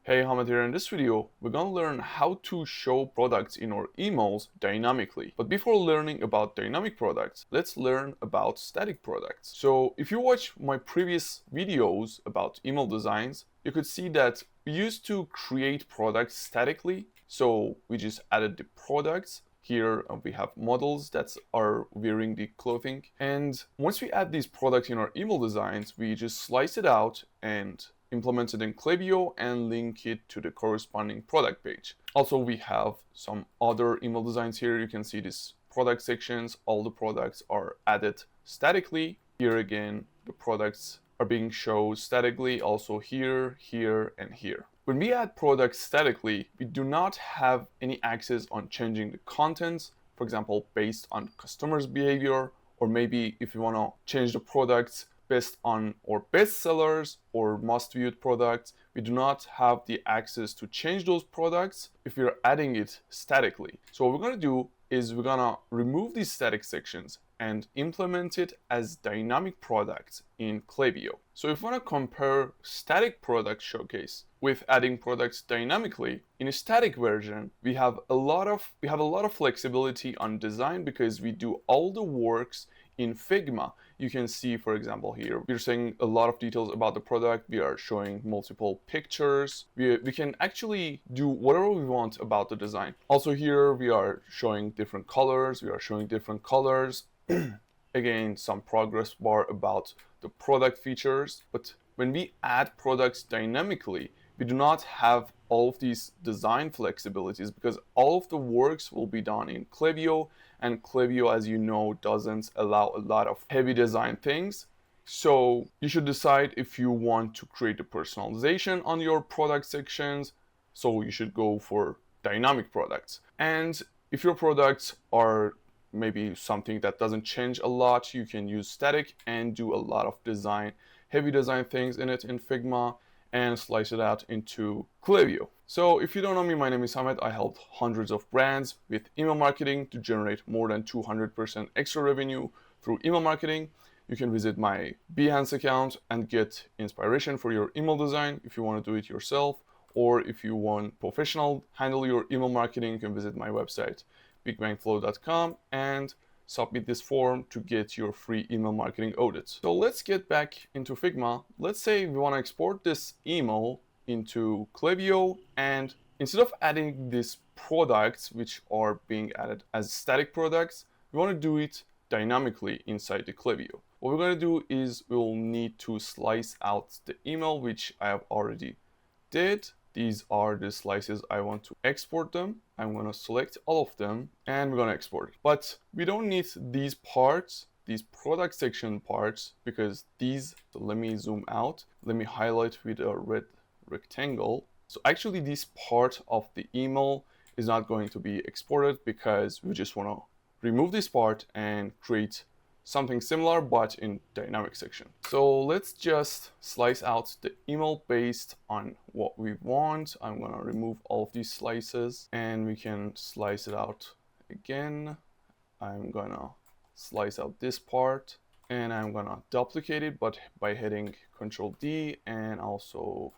Hey, Hamid here. In this video, we're gonna learn how to show products in our emails dynamically. But before learning about dynamic products, let's learn about static products. So if you watch my previous videos about email designs, you could see that we used to create products statically. So we just added the products. Here we have models that are wearing the clothing. And once we add these products in our email designs, we just slice it out and implement it in Klaviyo and link it to the corresponding product page. Also, we have some other email designs here. You can see these product sections. All the products are added statically. Here again, the products are being shown statically, also here, here, and here. When we add products statically, we do not have any access on changing the contents, for example, based on customers' behavior, or maybe if you want to change the products based on our best sellers or most viewed products, we do not have the access to change those products if we're adding it statically. So what we're going to do is we're going to remove these static sections and implement it as dynamic products in Klaviyo. So if we want to compare static product showcase with adding products dynamically, in a static version, we have a lot of flexibility on design because we do all the works in Figma. You can see, for example, here we're saying a lot of details about the product. We are showing multiple pictures. We can actually do whatever we want about the design. Also here we are showing different colors. Again, some progress bar about the product features. But when we add products dynamically, we do not have all of these design flexibilities because all of the works will be done in Klaviyo, and Klaviyo, as you know, doesn't allow a lot of heavy design things. So you should decide if you want to create a personalization on your product sections. So you should go for dynamic products. And if your products are maybe something that doesn't change a lot, you can use static and do a lot of heavy design things in it in Figma and slice it out into Klaviyo. So if you don't know me, my name is Hamid. I helped hundreds of brands with email marketing to generate more than 200% extra revenue through email marketing. You can visit my Behance account and get inspiration for your email design if you want to do it yourself, or if you want professional handle your email marketing, you can visit my website bigbangflow.com and submit this form to get your free email marketing audit. So let's get back into Figma. Let's say we want to export this email into Klaviyo, and instead of adding these products which are being added as static products, we want to do it dynamically inside the Klaviyo. What we're going to do is we'll need to slice out the email, which I have already did. These are the slices I want to export them. I'm going to select all of them and we're going to export it. But we don't need these parts, these product section parts, because these, so let me zoom out. Let me highlight with a red rectangle. So actually this part of the email is not going to be exported because we just want to remove this part and create something similar but in dynamic section. So let's just slice out the email based on what we want. I'm gonna remove all of these slices and we can slice it out again. I'm gonna slice out this part and I'm gonna duplicate it, but by hitting Control D, and also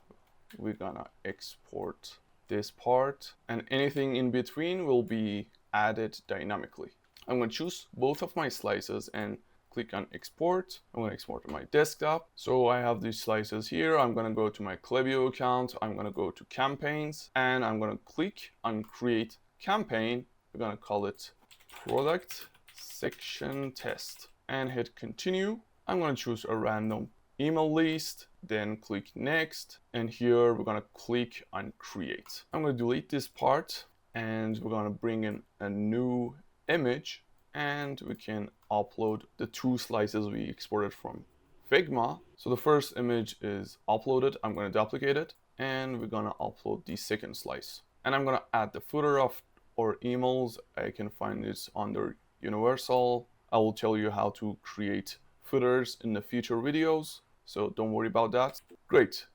we're gonna export this part, and anything in between will be added dynamically. I'm going to choose both of my slices and click on export. I'm going to export to my desktop. So I have these slices here. I'm going to go to my Klaviyo account. I'm going to go to campaigns and I'm going to click on create campaign. We're going to call it product section test and hit continue. I'm going to choose a random email list, then click next. And here we're going to click on create. I'm going to delete this part and we're going to bring in a new image and we can upload the two slices we exported from Figma. So the first image is uploaded. I'm going to duplicate it and we're going to upload the second slice. And I'm going to add the footer of our emails. I can find this under universal. I will tell you how to create footers in the future videos, so don't worry about that. Great.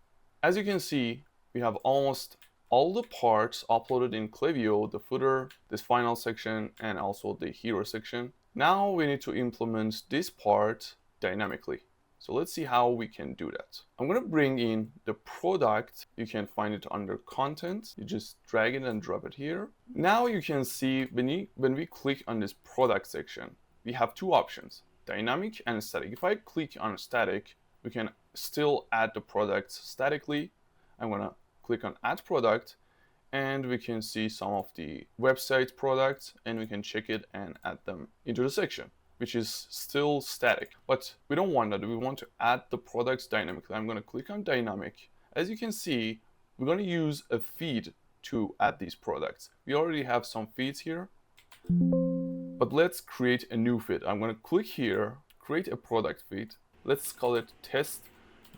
As you can see, we have almost all the parts uploaded in Klaviyo, the footer, this final section, and also the hero section. Now we need to implement this part dynamically. So let's see how we can do that. I'm going to bring in the product. You can find it under content. You just drag it and drop it here. Now you can see when we click on this product section, we have two options, dynamic and static. If I click on static, we can still add the products statically. I'm going to click on add product, and we can see some of the website products, and we can check it and add them into the section, which is still static. But we don't want that. We want to add the products dynamically. I'm going to click on dynamic. As you can see, we're going to use a feed to add these products. We already have some feeds here, but let's create a new feed. I'm going to click here, create a product feed. Let's call it test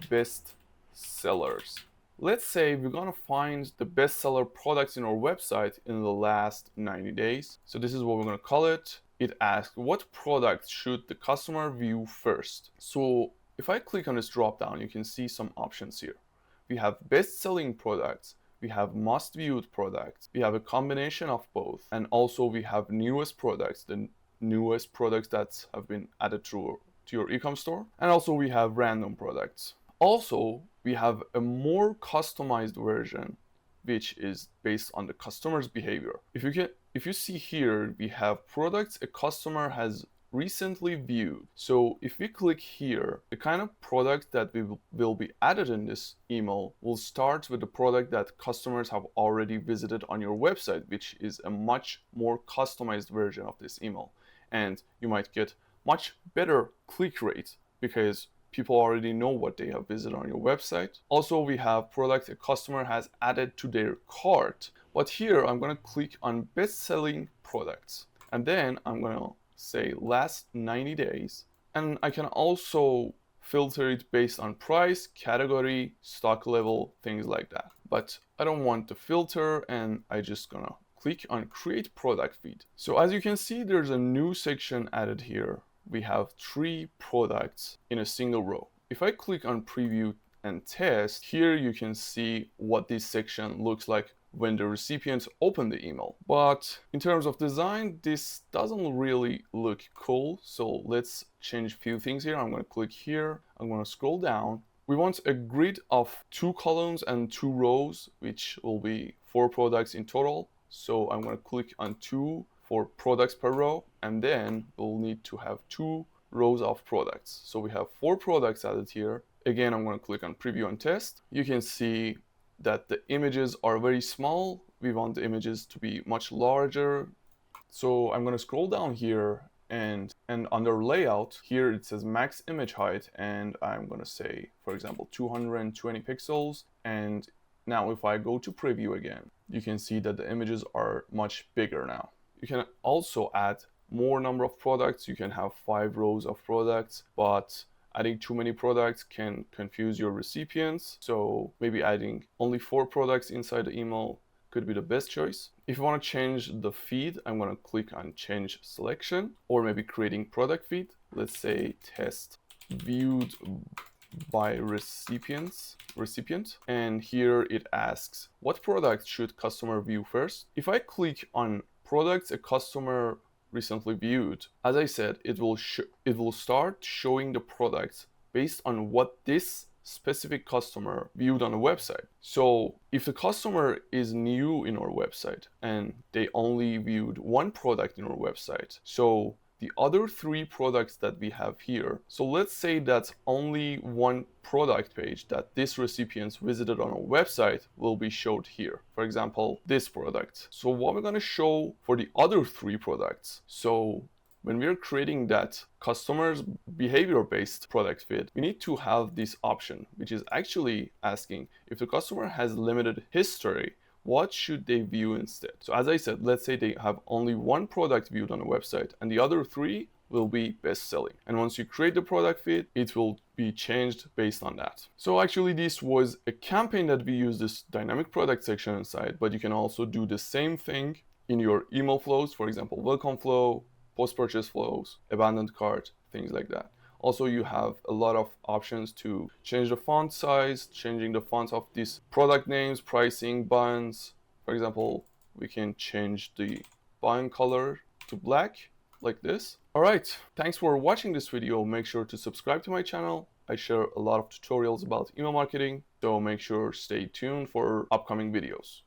best sellers. Let's say we're going to find the bestseller products in our website in the last 90 days. So this is what we're going to call it. It asks what products should the customer view first. So if I click on this drop down, you can see some options here. We have best selling products, we have most viewed products, we have a combination of both, and also we have newest products, the newest products that have been added to your e-commerce store, and also we have random products. Also, we have a more customized version, which is based on the customer's behavior. If you see here, we have products a customer has recently viewed. So if we click here, the kind of product that will be added in this email will start with the product that customers have already visited on your website, which is a much more customized version of this email. And you might get much better click rate because people already know what they have visited on your website. Also, we have products a customer has added to their cart. But here, I'm going to click on best-selling products. And then I'm going to say last 90 days. And I can also filter it based on price, category, stock level, things like that. But I don't want the filter, and I just going to click on create product feed. So as you can see, there's a new section added here. We have 3 products in a single row. If I click on preview and test, here you can see what this section looks like when the recipients open the email. But in terms of design, this doesn't really look cool. So let's change a few things here. I'm going to click here. I'm going to scroll down. We want a grid of 2 columns and 2 rows, which will be 4 products in total. So I'm going to click on 2 for products per row, and then we'll need to have 2 rows of products. So we have 4 products added here. Again, I'm going to click on preview and test. You can see that the images are very small. We want the images to be much larger. So I'm going to scroll down here, and under layout here it says max image height, and I'm going to say, for example, 220 pixels. And now if I go to preview again, you can see that the images are much bigger now. You can also add more number of products. You can have 5 rows of products, but adding too many products can confuse your recipients. So maybe adding only 4 products inside the email could be the best choice. If you want to change the feed, I'm going to click on change selection, or maybe creating product feed. Let's say test viewed by recipient, and here it asks what product should customer view first. If I click on products a customer recently viewed, as I said, it will start showing the products based on what this specific customer viewed on the website. So if the customer is new in our website and they only viewed 1 product in our website, so the other 3 products that we have here, so let's say that's only 1 product page that this recipients visited on our website will be showed here. For example, this product. So what we're going to show for the other 3 products. So when we're creating that customer's behavior-based product feed, we need to have this option, which is actually asking if the customer has limited history, what should they view instead? So as I said, let's say they have only 1 product viewed on the website and the other 3 will be best selling. And once you create the product feed, it will be changed based on that. So actually this was a campaign that we use this dynamic product section inside, but you can also do the same thing in your email flows, for example, welcome flow, post-purchase flows, abandoned cart, things like that. Also, you have a lot of options to change the font size, changing the fonts of these product names, pricing, buttons. For example, we can change the button color to black, like this. All right, thanks for watching this video. Make sure to subscribe to my channel. I share a lot of tutorials about email marketing, so make sure stay tuned for upcoming videos.